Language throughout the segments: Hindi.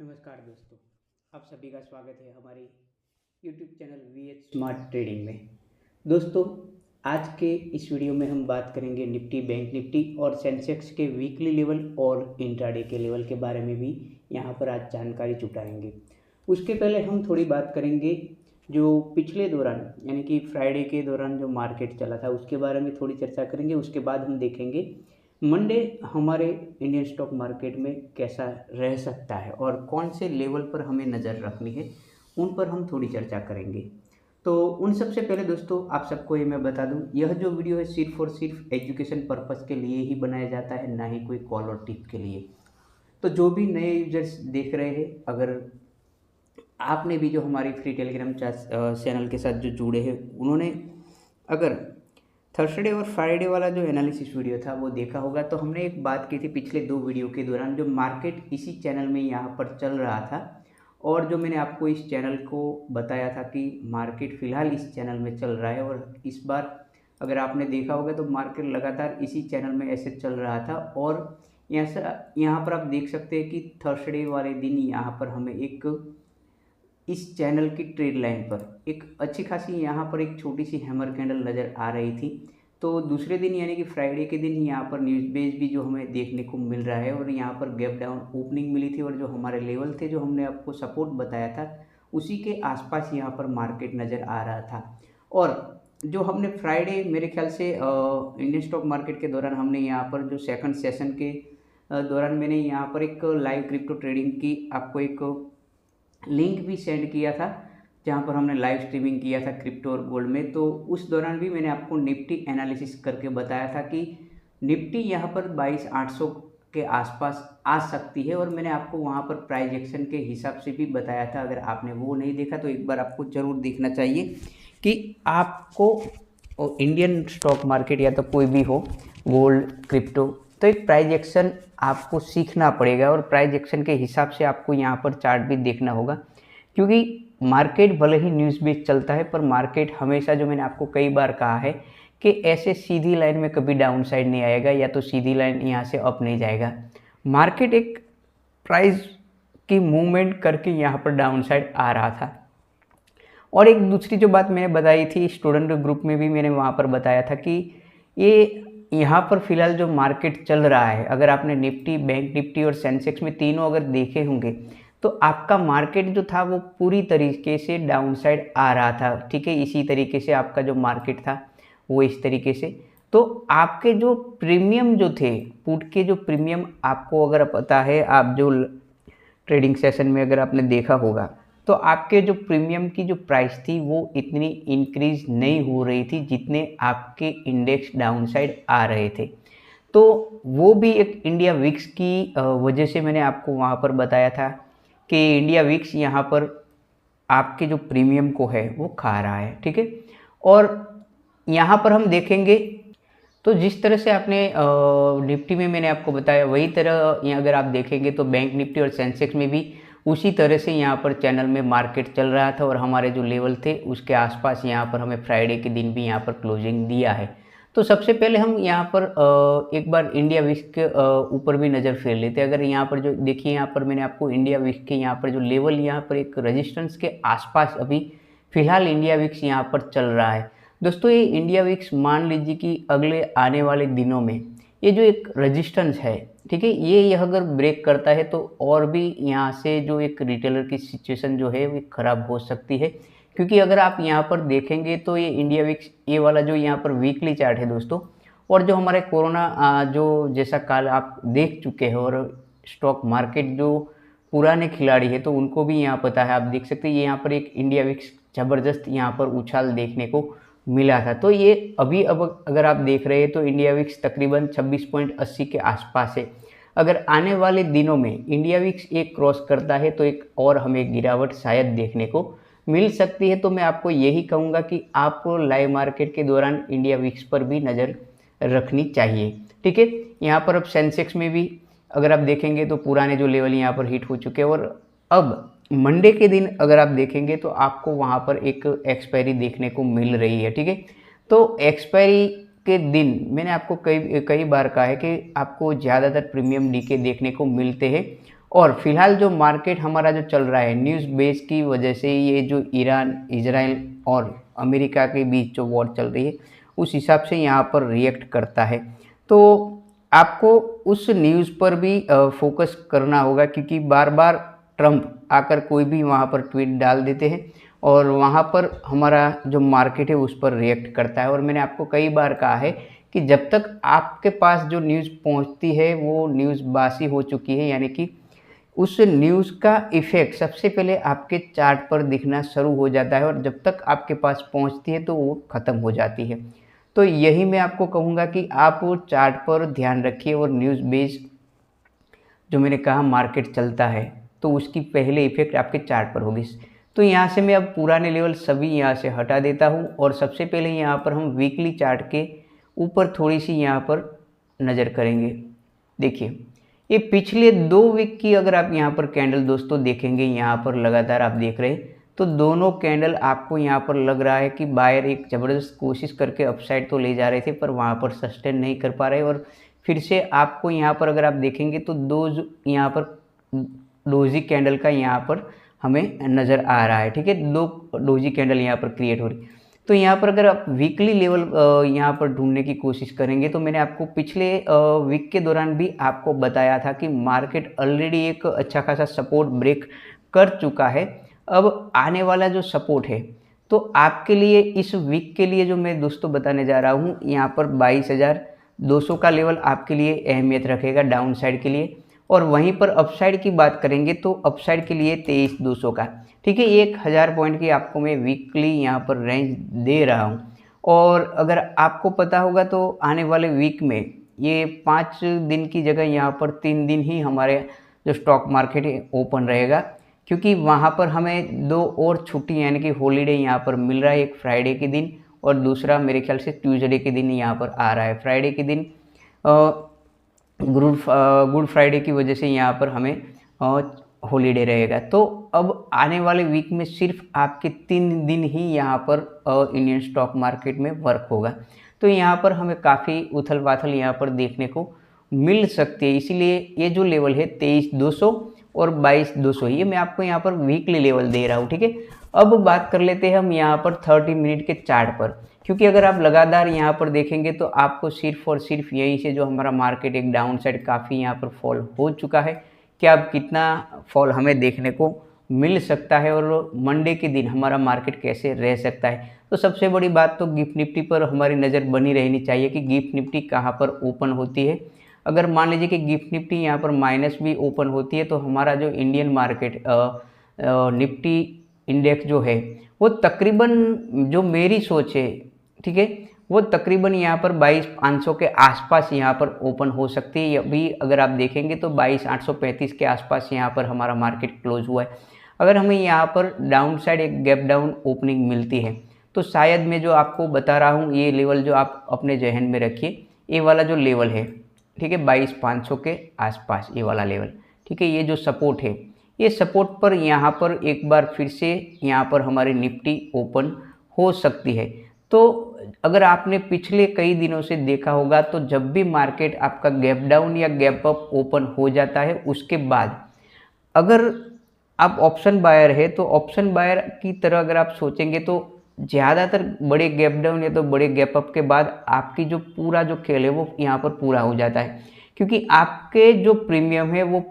नमस्कार दोस्तों, आप सभी का स्वागत है हमारे YouTube channel VH smart trading में। दोस्तों, आज के इस वीडियो में हम बात करेंगे निफ्टी, बैंक निफ्टी और सेंसेक्स के वीकली लेवल और इंट्राडे के लेवल के बारे में भी यहाँ पर आज जानकारी जुटाएंगे। उसके पहले हम थोड़ी बात करेंगे जो पिछले दौरान यानी कि फ्राइडे के दौरान जो मार्केट चला था उसके बारे में थोड़ी चर्चा करेंगे। उसके बाद हम देखेंगे मंडे हमारे इंडियन स्टॉक मार्केट में कैसा रह सकता है और कौन से लेवल पर हमें नज़र रखनी है, उन पर हम थोड़ी चर्चा करेंगे। तो उन सबसे पहले दोस्तों, आप सबको ये मैं बता दूं, यह जो वीडियो है सिर्फ और सिर्फ एजुकेशन पर्पज़ के लिए ही बनाया जाता है, ना ही कोई कॉल और टिप के लिए। तो जो भी नए यूजर्स देख रहे हैं, अगर आपने भी जो हमारी फ्री टेलीग्राम चैनल के साथ जो जुड़े हैं, उन्होंने अगर थर्सडे और फ्राइडे वाला जो एनालिसिस वीडियो था वो देखा होगा, तो हमने एक बात की थी पिछले 2 वीडियो के दौरान, जो मार्केट इसी चैनल में यहाँ पर चल रहा था और जो मैंने आपको इस चैनल को बताया था कि मार्केट फ़िलहाल इस चैनल में चल रहा है। और इस बार अगर आपने देखा होगा तो मार्केट लगातार इसी चैनल में ऐसे चल रहा था। और यहाँ पर आप देख सकते हैं कि थर्सडे वाले दिन यहाँ पर हमें एक इस चैनल की ट्रेड लाइन पर एक अच्छी खासी यहाँ पर एक छोटी सी हैमर कैंडल नज़र आ रही थी। तो दूसरे दिन यानी कि फ्राइडे के दिन यहाँ पर न्यूज़ बेस भी जो हमें देखने को मिल रहा है और यहाँ पर गैप डाउन ओपनिंग मिली थी और जो हमारे लेवल थे, जो हमने आपको सपोर्ट बताया था, उसी के आसपास यहाँ पर मार्केट नज़र आ रहा था। और जो हमने फ्राइडे मेरे ख्याल से इंडियन स्टॉक मार्केट के दौरान हमने यहाँ पर जो सेकंड सेशन के दौरान मैंने यहाँ पर एक लाइव क्रिप्टो ट्रेडिंग की आपको एक लिंक भी सेंड किया था, जहाँ पर हमने लाइव स्ट्रीमिंग किया था क्रिप्टो और गोल्ड में। तो उस दौरान भी मैंने आपको निफ्टी एनालिसिस करके बताया था कि निफ्टी यहाँ पर 22,800 के आसपास आ सकती है और मैंने आपको वहाँ पर प्राइस एक्शन के हिसाब से भी बताया था। अगर आपने वो नहीं देखा तो एक बार आपको ज़रूर देखना चाहिए कि आपको इंडियन स्टॉक मार्केट या तो कोई भी हो, गोल्ड, क्रिप्टो, तो एक प्राइस एक्शन आपको सीखना पड़ेगा और प्राइस एक्शन के हिसाब से आपको यहाँ पर चार्ट भी देखना होगा। क्योंकि मार्केट भले ही न्यूज़ बेस चलता है, पर मार्केट हमेशा, जो मैंने आपको कई बार कहा है, कि ऐसे सीधी लाइन में कभी डाउन साइड नहीं आएगा या तो सीधी लाइन यहाँ से अप नहीं जाएगा। मार्केट एक प्राइस की मूवमेंट करके यहाँ पर डाउन साइड आ रहा था। और एक दूसरी जो बात मैंने बताई थी स्टूडेंट ग्रुप में भी, मैंने वहाँ पर बताया था कि ये यहाँ पर फिलहाल जो मार्केट चल रहा है, अगर आपने निफ्टी, बैंक निफ्टी और सेंसेक्स में तीनों अगर देखे होंगे, तो आपका मार्केट जो था वो पूरी तरीके से डाउन साइड आ रहा था। ठीक है, इसी तरीके से आपका जो मार्केट था वो इस तरीके से। तो आपके जो प्रीमियम जो थे, पुट के जो प्रीमियम, आपको अगर पता है, आप जो ट्रेडिंग सेशन में अगर आपने देखा होगा, तो आपके जो प्रीमियम की जो प्राइस थी वो इतनी इंक्रीज नहीं हो रही थी जितने आपके इंडेक्स डाउन साइड आ रहे थे। तो वो भी एक इंडिया विक्स की वजह से मैंने आपको वहाँ पर बताया था कि इंडिया विक्स यहाँ पर आपके जो प्रीमियम को है वो खा रहा है। ठीक है, और यहाँ पर हम देखेंगे तो जिस तरह से आपने निफ्टी में मैंने आपको बताया, वही तरह यहाँ अगर आप देखेंगे तो बैंक निफ्टी और सेंसेक्स में भी उसी तरह से यहाँ पर चैनल में मार्केट चल रहा था और हमारे जो लेवल थे उसके आसपास यहाँ पर हमें फ्राइडे के दिन भी यहाँ पर क्लोजिंग दिया है। तो सबसे पहले हम यहाँ पर एक बार इंडिया विक्स के ऊपर भी नज़र फेर लेते हैं। अगर यहाँ पर जो देखिए, यहाँ पर मैंने आपको इंडिया विक्स के यहाँ पर जो लेवल, यहाँ पर एक रजिस्टेंस के आसपास अभी फिलहाल इंडिया विक्स यहाँ पर चल रहा है। दोस्तों, ये इंडिया विक्स मान लीजिए कि अगले आने वाले दिनों में ये जो एक रेजिस्टेंस है, ठीक है, यह अगर ब्रेक करता है तो और भी यहाँ से जो एक रिटेलर की सिचुएशन जो है वो खराब हो सकती है। क्योंकि अगर आप यहाँ पर देखेंगे तो ये इंडिया विक्स, ये वाला जो यहाँ पर वीकली चार्ट है दोस्तों, और जो हमारे कोरोना जो जैसा काल आप देख चुके हैं, और स्टॉक मार्केट जो पुराने खिलाड़ी है तो उनको भी यहाँ पता है, आप देख सकते हैं, ये यहाँ पर एक इंडिया विक्स ज़बरदस्त यहाँ पर उछाल देखने को मिला था। तो ये अभी अब अगर आप देख रहे हैं तो इंडिया विक्स तकरीबन 26.80 के आसपास है। अगर आने वाले दिनों में इंडिया विक्स एक क्रॉस करता है तो एक और हमें गिरावट शायद देखने को मिल सकती है। तो मैं आपको यही कहूँगा कि आपको लाइव मार्केट के दौरान इंडिया विक्स पर भी नज़र रखनी चाहिए। ठीक है, यहाँ पर अब सेंसेक्स में भी अगर आप देखेंगे तो पुराने जो लेवल यहाँ पर हिट हो चुके हैं, और अब मंडे के दिन अगर आप देखेंगे तो आपको वहाँ पर एक एक्सपायरी देखने को मिल रही है। ठीक है, तो एक्सपायरी के दिन मैंने आपको कई कई बार कहा है कि आपको ज़्यादातर प्रीमियम डीके देखने को मिलते हैं और फिलहाल जो मार्केट हमारा जो चल रहा है न्यूज़ बेस की वजह से, ये जो ईरान, इजराइल और अमेरिका के बीच जो वॉर चल रही है उस हिसाब से यहाँ पर रिएक्ट करता है। तो आपको उस न्यूज़ पर भी फोकस करना होगा, क्योंकि बार बार ट्रंप आकर कोई भी वहाँ पर ट्वीट डाल देते हैं और वहाँ पर हमारा जो मार्केट है उस पर रिएक्ट करता है। और मैंने आपको कई बार कहा है कि जब तक आपके पास जो न्यूज़ पहुँचती है वो न्यूज़ बासी हो चुकी है, यानी कि उस न्यूज़ का इफ़ेक्ट सबसे पहले आपके चार्ट पर दिखना शुरू हो जाता है और जब तक आपके पास पहुंचती है तो वो ख़त्म हो जाती है। तो यही मैं आपको कहूँगा कि आप वो चार्ट पर ध्यान रखिए और न्यूज़ बेस जो मैंने कहा मार्केट चलता है तो उसकी पहले इफ़ेक्ट आपके चार्ट पर होगी। तो यहाँ से मैं अब पुराने लेवल सभी यहाँ से हटा देता हूँ और सबसे पहले यहाँ पर हम वीकली चार्ट के ऊपर थोड़ी सी यहाँ पर नज़र करेंगे। देखिए, ये पिछले 2 वीक की अगर आप यहाँ पर कैंडल दोस्तों देखेंगे, यहाँ पर लगातार आप देख रहे हैं तो दोनों कैंडल आपको यहाँ पर लग रहा है कि बायर एक ज़बरदस्त कोशिश करके अपसाइड तो ले जा रहे थे पर वहाँ पर सस्टेन नहीं कर पा रहे। और फिर से आपको यहाँ पर अगर आप देखेंगे तो यहाँ पर डोजी कैंडल का यहाँ पर हमें नज़र आ रहा है। ठीक है, 2 डोजी कैंडल यहाँ पर क्रिएट हो रही। तो यहाँ पर अगर आप वीकली लेवल यहाँ पर ढूंढने की कोशिश करेंगे तो मैंने आपको पिछले वीक के दौरान भी आपको बताया था कि मार्केट ऑलरेडी एक अच्छा खासा सपोर्ट ब्रेक कर चुका है। अब आने वाला जो सपोर्ट है तो आपके लिए इस वीक के लिए जो मैं दोस्तों बताने जा रहा हूँ, यहाँ पर 22,200 का लेवल आपके लिए अहमियत रखेगा डाउन साइड के लिए। और वहीं पर अपसाइड की बात करेंगे तो अपसाइड के लिए 23,200 का। ठीक है, 1,000 पॉइंट की आपको मैं वीकली यहाँ पर रेंज दे रहा हूँ। और अगर आपको पता होगा तो आने वाले वीक में ये 5 दिन की जगह यहाँ पर 3 दिन ही हमारे जो स्टॉक मार्केट है ओपन रहेगा, क्योंकि वहाँ पर हमें 2 और छुट्टी यानी कि हॉलीडे यहाँ पर मिल रहा है, एक फ्राइडे के दिन और दूसरा मेरे ख्याल से ट्यूसडे के दिन यहाँ पर आ रहा है। फ्राइडे के दिन गुड फ्राइडे की वजह से यहाँ पर हमें हॉलीडे रहेगा। तो अब आने वाले वीक में सिर्फ आपके 3 दिन ही यहाँ पर इंडियन स्टॉक मार्केट में वर्क होगा। तो यहाँ पर हमें काफ़ी उथल पाथल यहाँ पर देखने को मिल सकती है। इसीलिए ये जो लेवल है 23,200 और 22,200 ये मैं आपको यहाँ पर वीकली लेवल दे रहा हूँ। ठीक है, अब बात कर लेते हैं हम यहाँ पर 30 मिनट के चार्ट पर, क्योंकि अगर आप लगातार यहाँ पर देखेंगे तो आपको सिर्फ और सिर्फ यहीं से जो हमारा मार्केट एक डाउन साइड काफ़ी यहाँ पर फॉल हो चुका है कि अब कितना फॉल हमें देखने को मिल सकता है और मंडे के दिन हमारा मार्केट कैसे रह सकता है। तो सबसे बड़ी बात तो गिफ्ट निफ्टी पर हमारी नज़र बनी रहनी चाहिए कि गिफ्ट निफ्टी कहाँ पर ओपन होती है। अगर मान लीजिए कि गिफ्ट निफ्टी यहाँ पर माइनस भी ओपन होती है तो हमारा जो इंडियन मार्केट निफ्टी इंडेक्स जो है वो तकरीबन, जो मेरी सोच है, ठीक है, वो तकरीबन यहाँ पर 22,500 के आसपास यहाँ पर ओपन हो सकती है। अभी अगर आप देखेंगे तो 22,835 के आसपास यहाँ पर हमारा मार्केट क्लोज हुआ है। अगर हमें यहाँ पर डाउन साइड एक गैप डाउन ओपनिंग मिलती है तो शायद मैं जो आपको बता रहा हूँ ये लेवल जो आप अपने जहन में रखिए, ये वाला जो लेवल है, ठीक है, 22,500 के आसपास ये वाला लेवल, ठीक है, ये जो सपोर्ट है, ये सपोर्ट पर यहाँ पर एक बार फिर से यहाँ पर हमारी निफ्टी ओपन हो सकती है। तो अगर आपने पिछले कई दिनों से देखा होगा तो जब भी मार्केट आपका गैप डाउन या गैप अप ओपन हो जाता है उसके बाद अगर आप ऑप्शन बायर है तो ऑप्शन बायर की तरह अगर आप सोचेंगे तो ज़्यादातर बड़े गैप डाउन या तो बड़े गैप अप के बाद आपकी जो पूरा जो खेल है वो यहाँ पर पूरा हो जाता है, क्योंकि आपके जो प्रीमियम है वो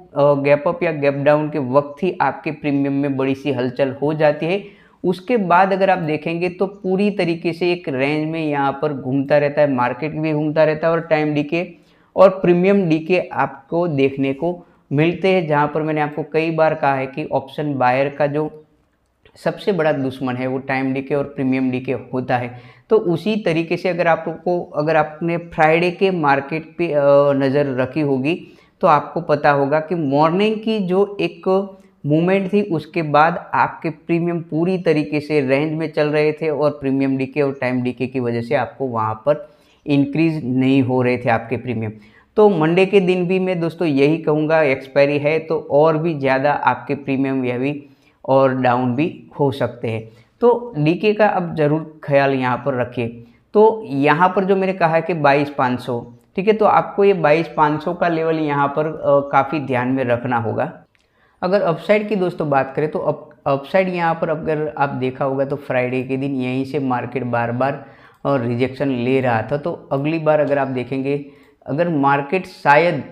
गैप अप या गैप डाउन के वक्त ही आपके प्रीमियम में बड़ी सी हलचल हो जाती है। उसके बाद अगर आप देखेंगे तो पूरी तरीके से एक रेंज में यहाँ पर घूमता रहता है, मार्केट भी घूमता रहता है और टाइम डीके और प्रीमियम डीके आपको देखने को मिलते हैं। जहाँ पर मैंने आपको कई बार कहा है कि ऑप्शन बायर का जो सबसे बड़ा दुश्मन है वो टाइम डीके और प्रीमियम डीके होता है। तो उसी तरीके से अगर आपने फ्राइडे के मार्केट पे नज़र रखी होगी तो आपको पता होगा कि मॉर्निंग की जो एक मूवमेंट थी उसके बाद आपके प्रीमियम पूरी तरीके से रेंज में चल रहे थे और प्रीमियम डीके और टाइम डीके की वजह से आपको वहाँ पर इंक्रीज नहीं हो रहे थे आपके प्रीमियम। तो मंडे के दिन भी मैं दोस्तों यही कहूँगा, एक्सपायरी है तो और भी ज़्यादा आपके प्रीमियम यह भी और डाउन भी हो सकते हैं। तो डीके का अब ज़रूर ख्याल यहाँ पर रखिए। तो यहाँ पर जो मैंने कहा है कि 22,500, ठीक है, तो आपको ये 22,500 का लेवल यहाँ पर काफ़ी ध्यान में रखना होगा। अगर अपसाइड की दोस्तों बात करें तो अपसाइड यहाँ पर अगर आप देखा होगा तो फ्राइडे के दिन यहीं से मार्केट बार बार और रिजेक्शन ले रहा था। तो अगली बार अगर आप देखेंगे, अगर मार्केट शायद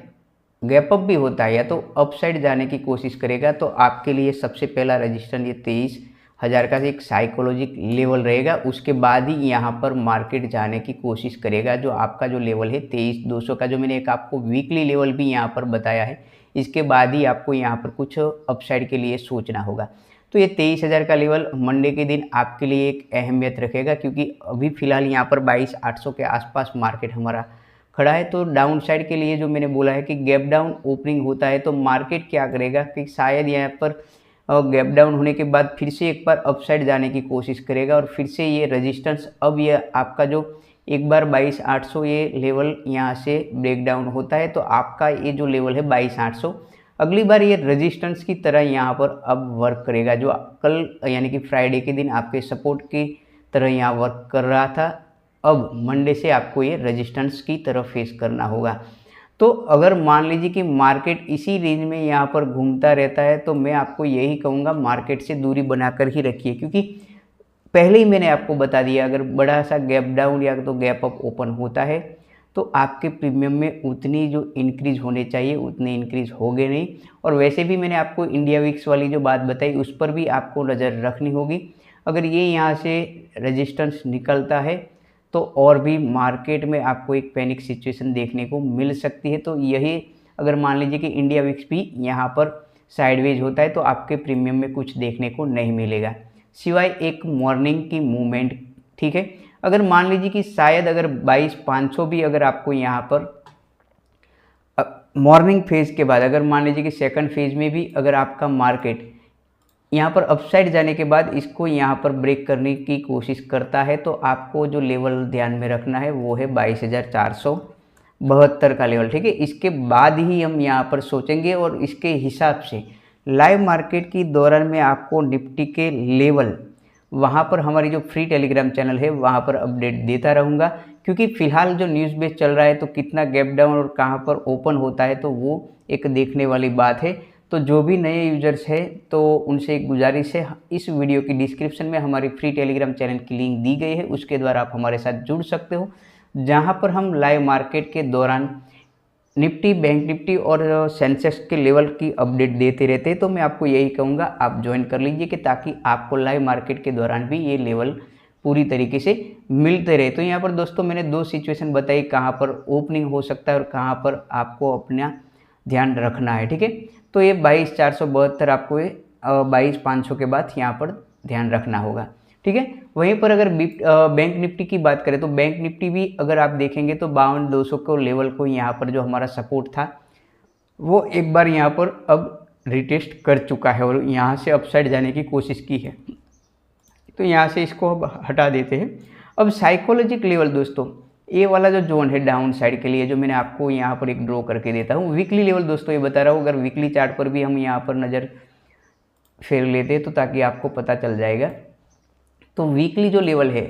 गैप अप भी होता है या तो अपसाइड जाने की कोशिश करेगा, तो आपके लिए सबसे पहला रजिस्टेंस ये 23,000 का एक साइकोलॉजिक लेवल रहेगा। उसके बाद ही यहाँ पर मार्केट जाने की कोशिश करेगा। जो आपका जो लेवल है 23,200 का, जो मैंने एक आपको वीकली लेवल भी यहाँ पर बताया है, इसके बाद ही आपको यहाँ पर कुछ अपसाइड के लिए सोचना होगा। तो ये 23,000 का लेवल मंडे के दिन आपके लिए एक अहमियत रखेगा, क्योंकि अभी फ़िलहाल यहाँ पर 22,800 के आसपास मार्केट हमारा खड़ा है। तो डाउन साइड के लिए जो मैंने बोला है कि गैप डाउन ओपनिंग होता है, तो मार्केट क्या करेगा कि शायद यहाँ पर गैप डाउन होने के बाद फिर से एक बार अपसाइड जाने की कोशिश करेगा और फिर से ये रेजिस्टेंस, अब ये आपका जो एक बार 22,800 ये लेवल यहाँ से ब्रेक डाउन होता है, तो आपका ये जो लेवल है 22,800 अगली बार ये रेजिस्टेंस की तरह यहाँ पर अब वर्क करेगा। जो कल यानी कि फ्राइडे के दिन आपके सपोर्ट की तरह यहाँ वर्क कर रहा था, अब मंडे से आपको ये रेजिस्टेंस की तरफ फेस करना होगा। तो अगर मान लीजिए कि मार्केट इसी रेंज में यहाँ पर घूमता रहता है, तो मैं आपको यही कहूँगा मार्केट से दूरी बनाकर ही रखिए, क्योंकि पहले ही मैंने आपको बता दिया अगर बड़ा सा गैप डाउन या तो गैप अप ओपन होता है, तो आपके प्रीमियम में उतनी जो इंक्रीज होने चाहिए उतने इंक्रीज होंगे नहीं। और वैसे भी मैंने आपको इंडिया वीक्स वाली जो बात बताई उस पर भी आपको नज़र रखनी होगी। अगर ये यहाँ से रेजिस्टेंस निकलता है तो और भी मार्केट में आपको एक पैनिक सिचुएशन देखने को मिल सकती है। तो यही अगर मान लीजिए कि इंडिया विक्स भी यहाँ पर साइडवेज होता है, तो आपके प्रीमियम में कुछ देखने को नहीं मिलेगा सिवाय एक मॉर्निंग की मूवमेंट। ठीक है, अगर मान लीजिए कि शायद अगर 22,500 भी अगर आपको यहाँ पर मॉर्निंग फेज़ के बाद, अगर मान लीजिए कि सेकंड फेज़ में भी अगर आपका मार्केट यहाँ पर अपसाइड जाने के बाद इसको यहाँ पर ब्रेक करने की कोशिश करता है, तो आपको जो लेवल ध्यान में रखना है वो है 22,472 का लेवल। ठीक है, इसके बाद ही हम यहाँ पर सोचेंगे और इसके हिसाब से लाइव मार्केट की दौरान में आपको निफ्टी के लेवल वहाँ पर हमारी जो फ्री टेलीग्राम चैनल है वहाँ पर अपडेट देता रहूँगा, क्योंकि फ़िलहाल जो न्यूज़ बेस चल रहा है तो कितना गैप डाउन और कहाँ पर ओपन होता है तो वो एक देखने वाली बात है। तो जो भी नए यूजर्स हैं तो उनसे एक गुजारिश है, इस वीडियो की डिस्क्रिप्शन में हमारी फ्री टेलीग्राम चैनल की लिंक दी गई है, उसके द्वारा आप हमारे साथ जुड़ सकते हो, जहां पर हम लाइव मार्केट के दौरान निफ्टी, बैंक निफ्टी और सेंसेक्स के लेवल की अपडेट देते रहते हैं। तो मैं आपको यही कहूँगा आप ज्वाइन कर लीजिए कि ताकि आपको लाइव मार्केट के दौरान भी ये लेवल पूरी तरीके से मिलते रहे। तो यहाँ पर दोस्तों मैंने दो सिचुएशन बताई कहाँ पर ओपनिंग हो सकता है और कहाँ पर आपको अपना ध्यान रखना है। ठीक है, तो ये 22,472 आपको ये 22,500 के बाद यहाँ पर ध्यान रखना होगा। ठीक है, वहीं पर अगर बैंक निफ्टी की बात करें तो बैंक निफ्टी भी अगर आप देखेंगे तो 52,200 को लेवल को यहाँ पर जो हमारा सपोर्ट था वो एक बार यहाँ पर अब रिटेस्ट कर चुका है और यहाँ से अपसाइड जाने की कोशिश की है। तो यहाँ से इसको अब हटा देते हैं। अब साइकोलॉजिक लेवल दोस्तों, ये वाला जो जोन है डाउन साइड के लिए जो मैंने आपको यहाँ पर एक ड्रॉ करके देता हूँ, वीकली लेवल दोस्तों ये बता रहा हूँ, अगर वीकली चार्ट पर भी हम यहाँ पर नज़र फेर लेते हैं तो ताकि आपको पता चल जाएगा। तो वीकली जो लेवल है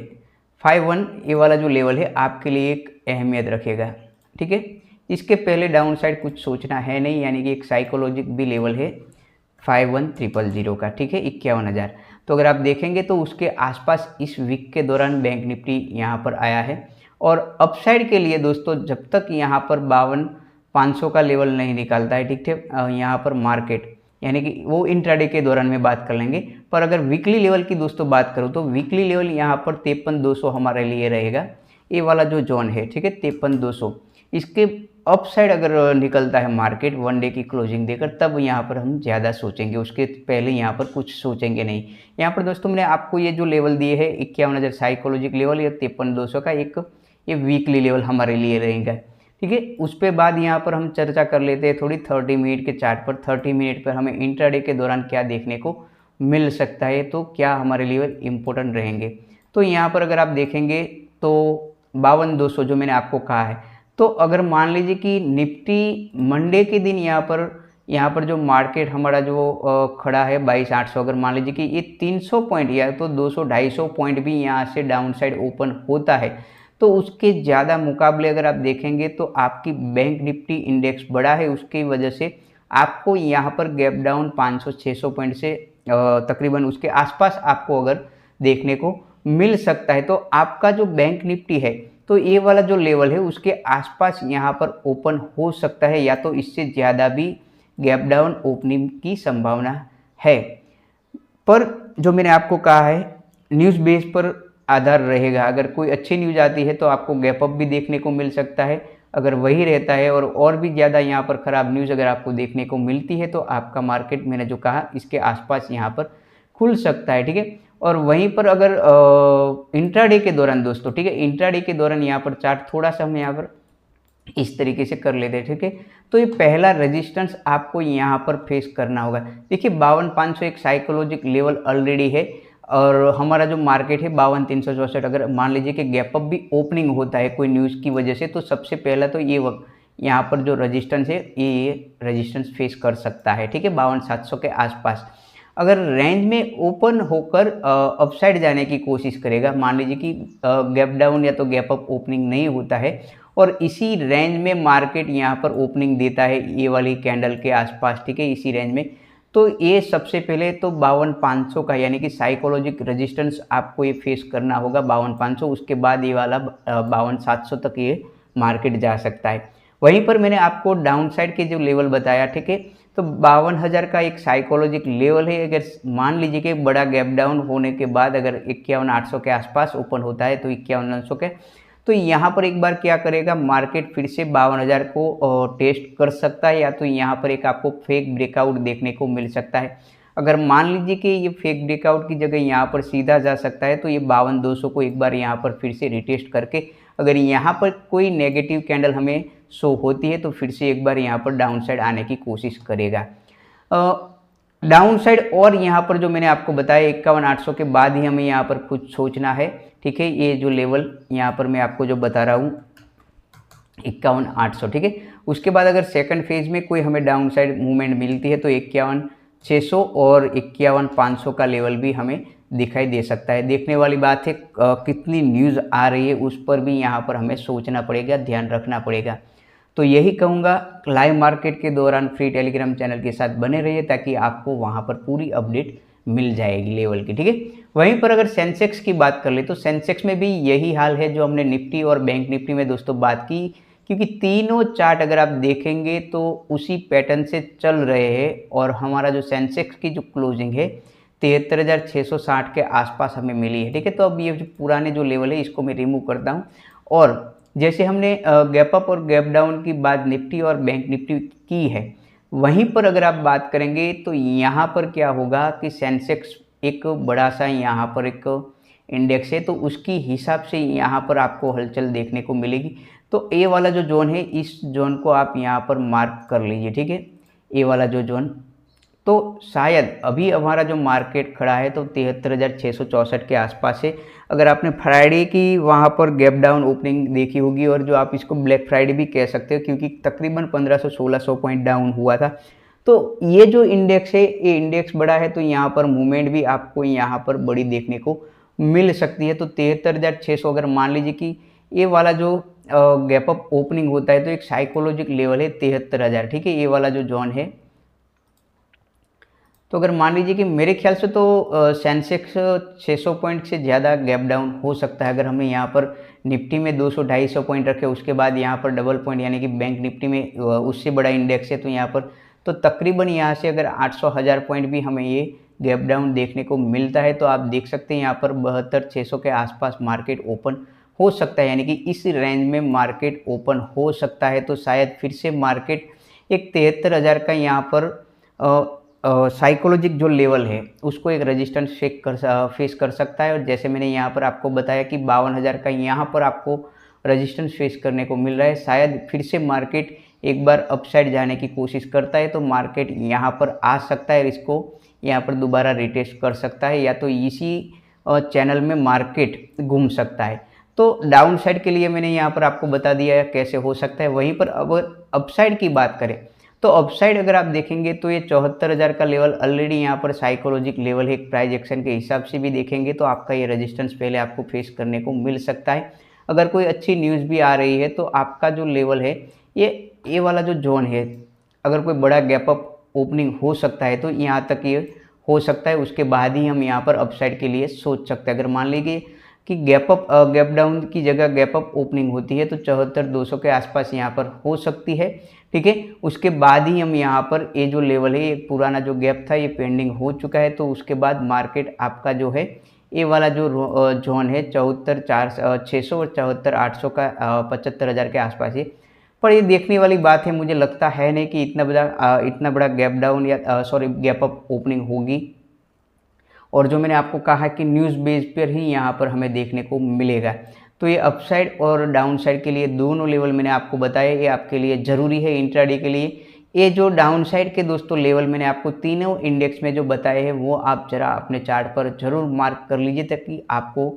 51, ये वाला जो लेवल है आपके लिए एक अहमियत रखेगा। ठीक है, इसके पहले डाउन साइड कुछ सोचना है नहीं, यानी कि एक साइकोलॉजिक भी लेवल है 51,000 का। ठीक है, 51,000। तो अगर आप देखेंगे तो उसके आसपास इस वीक के दौरान बैंक निफ्टी यहाँ पर आया है। और अपसाइड के लिए दोस्तों जब तक यहाँ पर 52,500 का लेवल नहीं निकालता है, ठीक है, यहाँ पर मार्केट यानी कि वो इंट्राडे के दौरान में बात कर लेंगे। पर अगर वीकली लेवल की दोस्तों बात करूँ तो वीकली लेवल यहाँ पर 53,200 हमारे लिए रहेगा, ये वाला जो जोन है। ठीक है, 53,200। इसके अप साइड अगर निकलता है मार्केट वन डे की क्लोजिंग देकर, तब यहाँ पर हम ज़्यादा सोचेंगे, उसके पहले यहाँ पर कुछ सोचेंगे नहीं। यहाँ पर दोस्तों मैंने आपको ये जो लेवल दिए है 51,000 साइकोलॉजिक लेवल या 53,200 का एक ये वीकली लेवल हमारे लिए रहेगा। ठीक है, उस पे बाद यहाँ पर हम चर्चा कर लेते हैं थोड़ी 30 मिनट के चार्ट पर। 30 मिनट पर हमें इंट्राडे के दौरान क्या देखने को मिल सकता है, तो क्या हमारे लिए इम्पोर्टेंट रहेंगे। तो यहाँ पर अगर आप देखेंगे तो 52,200 जो मैंने आपको कहा है, तो अगर मान लीजिए कि निफ्टी मंडे के दिन यहाँ पर जो मार्केट हमारा जो खड़ा है 22,800, अगर मान लीजिए कि ये 300 पॉइंट या तो 200-250 पॉइंट भी यहाँ से डाउन साइड ओपन होता है, तो उसके ज़्यादा मुकाबले अगर आप देखेंगे तो आपकी बैंक निफ्टी इंडेक्स बड़ा है, उसकी वजह से आपको यहाँ पर गैप डाउन 500-600 पॉइंट से तकरीबन उसके आसपास आपको अगर देखने को मिल सकता है। तो आपका जो बैंक निफ्टी है तो ये वाला जो लेवल है उसके आसपास यहाँ पर ओपन हो सकता है, या तो इससे ज़्यादा भी गैप डाउन ओपनिंग की संभावना है। पर जो मैंने आपको कहा है न्यूज़ बेस पर आधार रहेगा। अगर कोई अच्छी न्यूज़ आती है तो आपको गैप अप भी देखने को मिल सकता है। अगर वही रहता है और भी ज़्यादा यहाँ पर ख़राब न्यूज़ अगर आपको देखने को मिलती है तो आपका मार्केट मैंने जो कहा इसके आसपास यहाँ पर खुल सकता है, ठीक है। और वहीं पर अगर इंट्राडे के दौरान दोस्तों, ठीक है, इंट्राडे के दौरान यहाँ पर चार्ट थोड़ा सा हम यहाँ पर इस तरीके से कर लेते हैं, ठीक है। तो ये पहला रेजिस्टेंस आपको यहाँ पर फेस करना होगा। देखिए 52,500 एक साइकोलॉजिक लेवल ऑलरेडी है और हमारा जो मार्केट है 52,364। अगर मान लीजिए कि गैप अप भी ओपनिंग होता है कोई न्यूज़ की वजह से, तो सबसे पहला तो ये यहाँ पर जो रेजिस्टेंस है ये रेजिस्टेंस फेस कर सकता है, ठीक है, 52,700 के आसपास। अगर रेंज में ओपन होकर अपसाइड जाने की कोशिश करेगा, मान लीजिए कि गैप डाउन या तो गैप अप ओपनिंग नहीं होता है और इसी रेंज में मार्केट यहाँ पर ओपनिंग देता है ये वाली कैंडल के आसपास, ठीक है, इसी रेंज में, तो ये सबसे पहले तो 52,500 का यानी कि साइकोलॉजिक रेजिस्टेंस आपको ये फेस करना होगा 52,500। उसके बाद ये वाला 52,700 तक ये मार्केट जा सकता है। वहीं पर मैंने आपको डाउन साइड के जो लेवल बताया, ठीक है, तो 52,000 का एक साइकोलॉजिक लेवल है। अगर मान लीजिए कि बड़ा गैप डाउन होने के बाद अगर 51,800 के आसपास ओपन होता है तो 51,900 के, तो यहाँ पर एक बार क्या करेगा मार्केट फिर से 52,000 को टेस्ट कर सकता है, या तो यहाँ पर एक आपको फेक ब्रेकआउट देखने को मिल सकता है। अगर मान लीजिए कि ये फेक ब्रेकआउट की जगह यहाँ पर सीधा जा सकता है तो ये 52,200 को एक बार यहाँ पर फिर से रिटेस्ट करके अगर यहाँ पर कोई नेगेटिव कैंडल हमें शो होती है तो फिर से एक बार यहाँ पर डाउन साइड आने की कोशिश करेगा। डाउन साइड और यहाँ पर जो मैंने आपको बताया 51,800 के बाद ही हमें यहाँ पर कुछ सोचना है, ठीक है। ये जो लेवल यहाँ पर मैं आपको जो बता रहा हूँ 51,800, ठीक है। उसके बाद अगर सेकंड फेज में कोई हमें डाउन साइड मूवमेंट मिलती है तो 51,600 और 51,500 का लेवल भी हमें दिखाई दे सकता है। देखने वाली बात है कितनी न्यूज़ आ रही है उस पर भी यहाँ पर हमें सोचना पड़ेगा, ध्यान रखना पड़ेगा। तो यही कहूँगा लाइव मार्केट के दौरान फ्री टेलीग्राम चैनल के साथ बने रहिए ताकि आपको वहाँ पर पूरी अपडेट मिल जाएगी लेवल की, ठीक है। वहीं पर अगर सेंसेक्स की बात कर ले तो सेंसेक्स में भी यही हाल है जो हमने निफ्टी और बैंक निफ्टी में दोस्तों बात की, क्योंकि तीनों चार्ट अगर आप देखेंगे तो उसी पैटर्न से चल रहे हैं और हमारा जो सेंसेक्स की जो क्लोजिंग है 73,660 के आसपास हमें मिली है, ठीक है। तो अब ये जो पुराने जो लेवल है इसको मैं रिमूव करता हूँ और जैसे हमने गैप अप और गैप डाउन की बात निफ्टी और बैंक निफ्टी की है, वहीं पर अगर आप बात करेंगे तो यहाँ पर क्या होगा कि सेंसेक्स एक बड़ा सा यहाँ पर एक इंडेक्स है तो उसकी हिसाब से यहाँ पर आपको हलचल देखने को मिलेगी। तो ए वाला जो जोन है इस जोन को आप यहाँ पर मार्क कर लीजिए, ठीक है, ए वाला जो जोन। तो शायद अभी हमारा जो मार्केट खड़ा है तो 73,664 के आसपास है। अगर आपने फ्राइडे की वहाँ पर गैप डाउन ओपनिंग देखी होगी और जो आप इसको ब्लैक फ्राइडे भी कह सकते हो क्योंकि तकरीबन 1500-1600 पॉइंट डाउन हुआ था, तो ये जो इंडेक्स है ये इंडेक्स बड़ा है तो यहाँ पर मूवमेंट भी आपको यहाँ पर बड़ी देखने को मिल सकती है। तो 73,600 अगर मान लीजिए कि ये वाला जो गैप अप ओपनिंग होता है तो एक साइकोलॉजिक लेवल है 73,000, ठीक है, ये वाला जो जोन है। तो अगर मान लीजिए कि मेरे ख्याल से तो सेंसेक्स 600 पॉइंट से ज़्यादा गैप डाउन हो सकता है। अगर हमें यहाँ पर निफ्टी में 200-250 पॉइंट रखे उसके बाद यहाँ पर डबल पॉइंट यानी कि बैंक निफ्टी में उससे बड़ा इंडेक्स है तो यहाँ पर तो तकरीबन यहाँ से अगर 800-1000 पॉइंट भी हमें ये गैप डाउन देखने को मिलता है तो आप देख सकते हैं यहाँ पर 72,600 के आसपास मार्केट ओपन हो सकता है, यानी कि इस रेंज में मार्केट ओपन हो सकता है। तो शायद फिर से मार्केट एक 73,000 का यहाँ पर साइकोलॉजिक जो लेवल है उसको एक रेजिस्टेंस फेस कर सकता है। और जैसे मैंने यहाँ पर आपको बताया कि 52,000 का यहाँ पर आपको रेजिस्टेंस फेस करने को मिल रहा है। शायद फिर से मार्केट एक बार अपसाइड जाने की कोशिश करता है तो मार्केट यहाँ पर आ सकता है, इसको यहाँ पर दोबारा रिटेस्ट कर सकता है या तो इसी चैनल में मार्केट घूम सकता है। तो डाउन साइड के लिए मैंने यहाँ पर आपको बता दिया कैसे हो सकता है। वहीं पर अब अपसाइड की बात करें तो अपसाइड अगर आप देखेंगे तो ये 74,000 का लेवल ऑलरेडी यहाँ पर साइकोलॉजिक लेवल है। एक प्राइस एक्शन के हिसाब से भी देखेंगे तो आपका ये रेजिस्टेंस पहले आपको फेस करने को मिल सकता है। अगर कोई अच्छी न्यूज़ भी आ रही है तो आपका जो लेवल है ये वाला जो जोन है अगर कोई बड़ा गैप अप ओपनिंग हो सकता है तो यहाँ तक ये हो सकता है, उसके बाद ही हम यहाँ पर अपसाइड के लिए सोच सकते हैं। अगर मान लीजिए कि गैप डाउन की जगह गैप अप ओपनिंग होती है तो 74,200 के आसपास यहाँ पर हो सकती है, ठीक है। उसके बाद ही हम यहाँ पर ये जो लेवल है, ये पुराना जो गैप था ये पेंडिंग हो चुका है, तो उसके बाद मार्केट आपका जो है ये वाला जो जोन है 74,600 और 74,800 का 75,000 के आसपास है। पर ये देखने वाली बात है, मुझे लगता है नहीं कि इतना बड़ा गैप डाउन या गैप अप ओपनिंग होगी। और जो मैंने आपको कहा कि न्यूज़ बेस पर ही यहाँ पर हमें देखने को मिलेगा। तो ये अपसाइड और डाउन साइड के लिए दोनों लेवल मैंने आपको बताया, ये आपके लिए ज़रूरी है इंट्राडे के लिए। ये जो डाउन साइड के दोस्तों लेवल मैंने आपको तीनों इंडेक्स में जो बताए हैं वो आप ज़रा अपने चार्ट पर ज़रूर मार्क कर लीजिए, ताकि आपको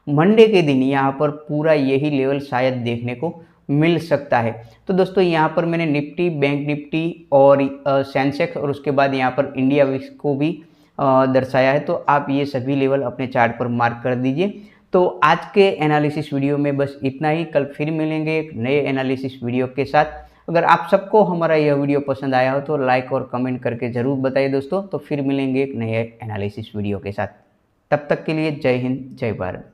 मंडे के दिन यहाँ पर पूरा यही लेवल शायद देखने को मिल सकता है। तो दोस्तों यहाँ पर मैंने निफ्टी, बैंक निफ्टी और सेंसेक्स और उसके बाद यहाँ पर इंडिया विक्स को भी दर्शाया है, तो आप ये सभी लेवल अपने चार्ट पर मार्क कर दीजिए। तो आज के एनालिसिस वीडियो में बस इतना ही। कल फिर मिलेंगे एक नए एनालिसिस वीडियो के साथ। अगर आप सबको हमारा यह वीडियो पसंद आया हो तो लाइक और कमेंट करके ज़रूर बताइए दोस्तों। तो फिर मिलेंगे एक नए एनालिसिस वीडियो के साथ। तब तक के लिए जय हिंद, जय भारत।